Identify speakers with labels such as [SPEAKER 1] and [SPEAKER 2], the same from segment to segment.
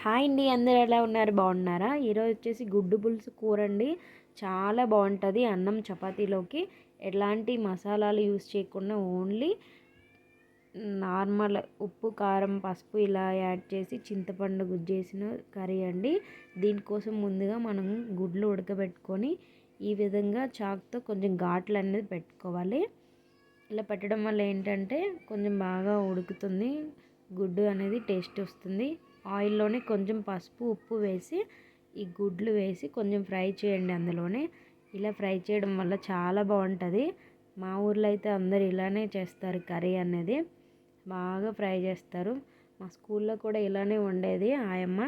[SPEAKER 1] Hi అండి, అందరూ ఎలా ఉన్నారు? బాగున్నారా? ఈరోజు వచ్చేసి గుడ్డు పులుసు కూర అండి. చాలా బాగుంటుంది. అన్నం చపాతీలోకి ఎలాంటి మసాలాలు యూస్ చేయకుండా ఓన్లీ నార్మల్ ఉప్పు కారం పసుపు ఇలా యాడ్ చేసి చింతపండు గుజ్జేసిన కర్రీ అండి. దీనికోసం ముందుగా మనం గుడ్లు ఉడకబెట్టుకొని ఈ విధంగా చాకుతో కొంచెం ఘాట్లు అనేది పెట్టుకోవాలి. ఇలా పెట్టడం వల్ల ఏంటంటే కొంచెం బాగా ఉడుకుతుంది, గుడ్డు అనేది టేస్ట్ వస్తుంది. ఆయిల్లోనే కొంచెం పసుపు ఉప్పు వేసి ఈ గుడ్లు వేసి కొంచెం ఫ్రై చేయండి అందులోనే. ఇలా ఫ్రై చేయడం వల్ల చాలా బాగుంటుంది. మా ఊర్లో అయితే అందరు ఇలానే చేస్తారు. కర్రీ అనేది బాగా ఫ్రై చేస్తారు. మా స్కూల్లో కూడా ఇలానే వండేది ఆయమ్మ.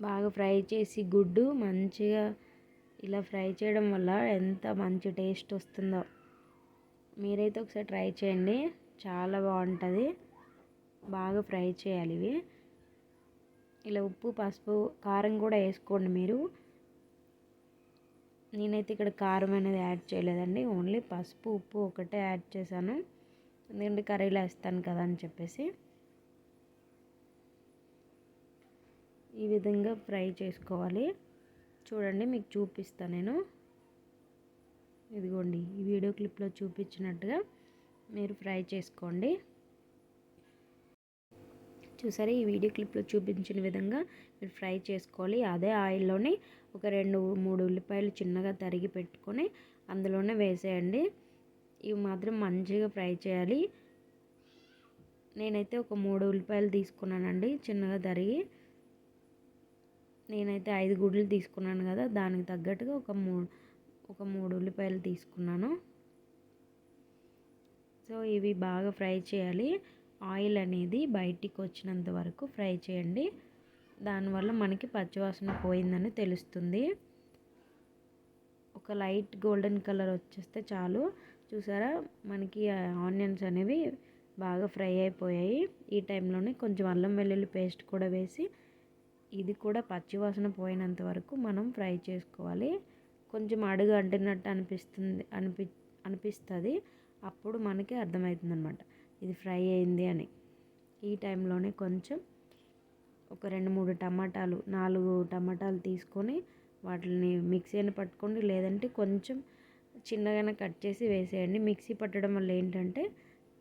[SPEAKER 1] బాగా ఫ్రై చేసి గుడ్డు మంచిగా ఇలా ఫ్రై చేయడం వల్ల ఎంత మంచి టేస్ట్ వస్తుందో. మీరైతే ఒకసారి ట్రై చేయండి, చాలా బాగుంటుంది. బాగా ఫ్రై చేయాలి ఇవి. ఇలా ఉప్పు పసుపు కారం కూడా వేసుకోండి మీరు. నేనైతే ఇక్కడ కారం అనేది యాడ్ చేయలేదండి, ఓన్లీ పసుపు ఉప్పు ఒకటే యాడ్ చేశాను. ఎందుకంటే కర్రీలో వేస్తాను కదా అని చెప్పేసి. ఈ విధంగా ఫ్రై చేసుకోవాలి. చూడండి, మీకు చూపిస్తాను నేను. ఇదిగోండి, ఈ వీడియో క్లిప్లో చూపించినట్టుగా మీరు ఫ్రై చేసుకోండి. చూసారా, ఈ వీడియో క్లిప్లో చూపించిన విధంగా మీరు ఫ్రై చేసుకోవాలి. అదే ఆయిల్లోనే ఒక 2-3 ఉల్లిపాయలు చిన్నగా తరిగి పెట్టుకొని అందులోనే వేసేయండి. ఇవి మాత్రం మంచిగా ఫ్రై చేయాలి. నేనైతే ఒక 3 ఉల్లిపాయలు తీసుకున్నానండి చిన్నగా తరిగి. నేనైతే 5 గుడ్లు తీసుకున్నాను కదా, దానికి తగ్గట్టుగా ఒక 3 ఉల్లిపాయలు తీసుకున్నాను. సో ఇవి బాగా ఫ్రై చేయాలి. ఆయిల్ అనేది బయటికి వచ్చినంత వరకు ఫ్రై చేయండి. దానివల్ల మనకి పచ్చివాసన పోయిందని తెలుస్తుంది. ఒక లైట్ గోల్డెన్ కలర్ వచ్చేస్తే చాలు. చూసారా, మనకి ఆనియన్స్ అనేవి బాగా ఫ్రై అయిపోయాయి. ఈ టైంలోనే కొంచెం అల్లం వెల్లుల్లి పేస్ట్ కూడా వేసి ఇది కూడా పచ్చివాసన పోయినంత వరకు మనం ఫ్రై చేసుకోవాలి. కొంచెం అడుగు అంటినట్టు అనిపిస్తుంది. అప్పుడు మనకి అర్థమవుతుంది అన్నమాట ఇది ఫ్రై అయింది అని. ఈ టైంలోనే కొంచెం ఒక 2-3 టమాటాలు 4 టమాటాలు తీసుకొని వాటిని మిక్సీని పట్టుకోండి, లేదంటే కొంచెం చిన్నగానే కట్ చేసి వేసేయండి. మిక్సీ పట్టడం వల్ల ఏంటంటే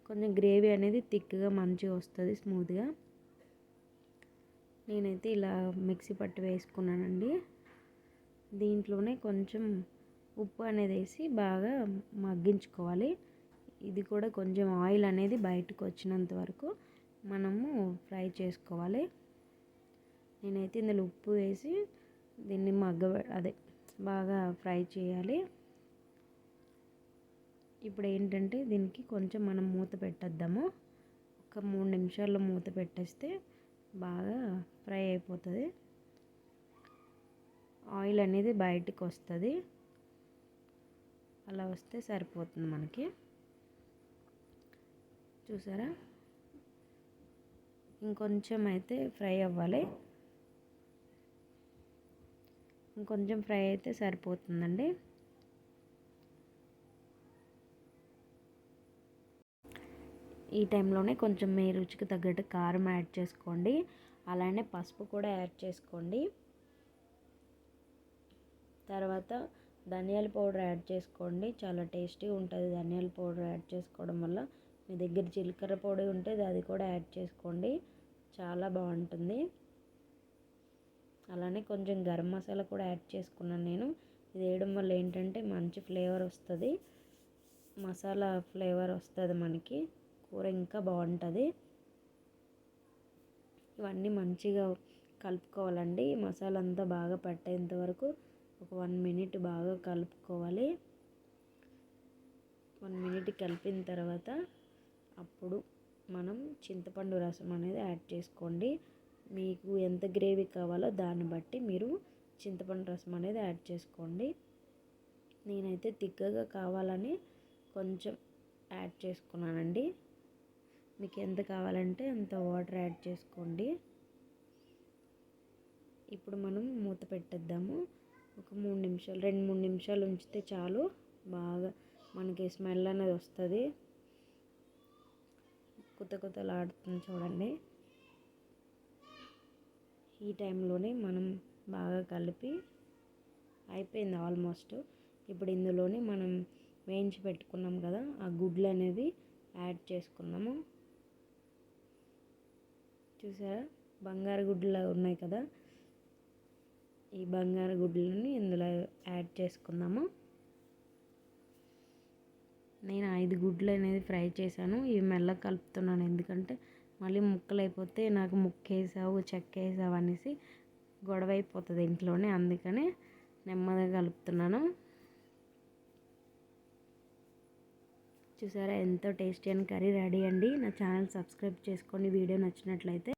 [SPEAKER 1] కొంచెం గ్రేవీ అనేది థిక్గా మంచిగా వస్తుంది, స్మూత్గా. నేనైతే ఇలా మిక్సీ పట్టి వేసుకున్నానండి. దీంట్లోనే కొంచెం ఉప్పు అనేది వేసి బాగా మగ్గించుకోవాలి. ఇది కూడా కొంచెం ఆయిల్ అనేది బయటకు వచ్చినంత వరకు మనము ఫ్రై చేసుకోవాలి. నేనైతే ఇందులో ఉప్పు వేసి దీన్ని బాగా ఫ్రై చేయాలి. ఇప్పుడు ఏంటంటే దీనికి కొంచెం మనం మూత పెట్టేద్దాము. ఒక 3 నిమిషాల్లో మూత పెట్టేస్తే బాగా ఫ్రై అయిపోతుంది. ఆయిల్ అనేది బయటకు వస్తుంది. అలా వస్తే సరిపోతుంది మనకి. చూసారా, ఇంకొంచెం అయితే ఫ్రై అవ్వాలి. ఇంకొంచెం ఫ్రై అయితే సరిపోతుందండి. ఈ టైంలోనే కొంచెం మీ రుచికి తగ్గట్టు కారం యాడ్ చేసుకోండి. అలానే పసుపు కూడా యాడ్ చేసుకోండి. తర్వాత ధనియాల పౌడర్ యాడ్ చేసుకోండి. చాలా టేస్టీగా ఉంటుంది ధనియాల పౌడర్ యాడ్ చేసుకోవడం వల్ల. మీ దగ్గర జీలకర్ర పొడి ఉంటే అది కూడా యాడ్ చేసుకోండి, చాలా బాగుంటుంది. అలానే కొంచెం గరం మసాలా కూడా యాడ్ చేసుకున్నాను నేను. ఇది వేయడం వల్ల ఏంటంటే మంచి ఫ్లేవర్ వస్తుంది, మసాలా ఫ్లేవర్ వస్తుంది మనకి. కూర ఇంకా బాగుంటుంది. ఇవన్నీ మంచిగా కలుపుకోవాలండి. మసాలా అంతా బాగా పట్టేంత వరకు ఒక 1 మినిట్ బాగా కలుపుకోవాలి. 1 మినిట్ కలిపిన తర్వాత అప్పుడు మనం చింతపండు రసం అనేది యాడ్ చేసుకోండి. మీకు ఎంత గ్రేవీ కావాలో దాన్ని బట్టి మీరు చింతపండు రసం అనేది యాడ్ చేసుకోండి. నేనైతే తిక్కగా కావాలని కొంచెం యాడ్ చేసుకున్నానండి. మీకు ఎంత కావాలంటే అంత వాటర్ యాడ్ చేసుకోండి. ఇప్పుడు మనం మూత పెట్టేద్దాము. ఒక 3 నిమిషాలు 2-3 నిమిషాలు ఉంచితే చాలు. బాగా మనకి స్మెల్ అనేది వస్తుంది. కొత్తలాడుతుంది చూడండి. ఈ టైంలోనే మనం బాగా కలిపి అయిపోయింది ఆల్మోస్ట్. ఇప్పుడు ఇందులోనే మనం వేయించి పెట్టుకున్నాం కదా, ఆ గుడ్లు అనేది యాడ్ చేసుకున్నాము. చూసారా బంగారు గుడ్లు ఉన్నాయి కదా, ఈ బంగారు గుడ్లని ఇందులో యాడ్ చేసుకుందాము. నేను 5 గుడ్లు అనేది ఫ్రై చేశాను. ఇవి మెల్లగా కలుపుతున్నాను, ఎందుకంటే మళ్ళీ ముక్కలు అయిపోతే నాకు ముక్కేసావు చెక్కేసావు అనేసి గొడవ అయిపోతుంది ఇంట్లోనే, అందుకని నెమ్మదిగా కలుపుతున్నాను. చూసారా ఎంతో టేస్టీ అయిన కర్రీ రెడీ అండి. నా ఛానల్ సబ్స్క్రైబ్ చేసుకోండి వీడియో నచ్చినట్లయితే.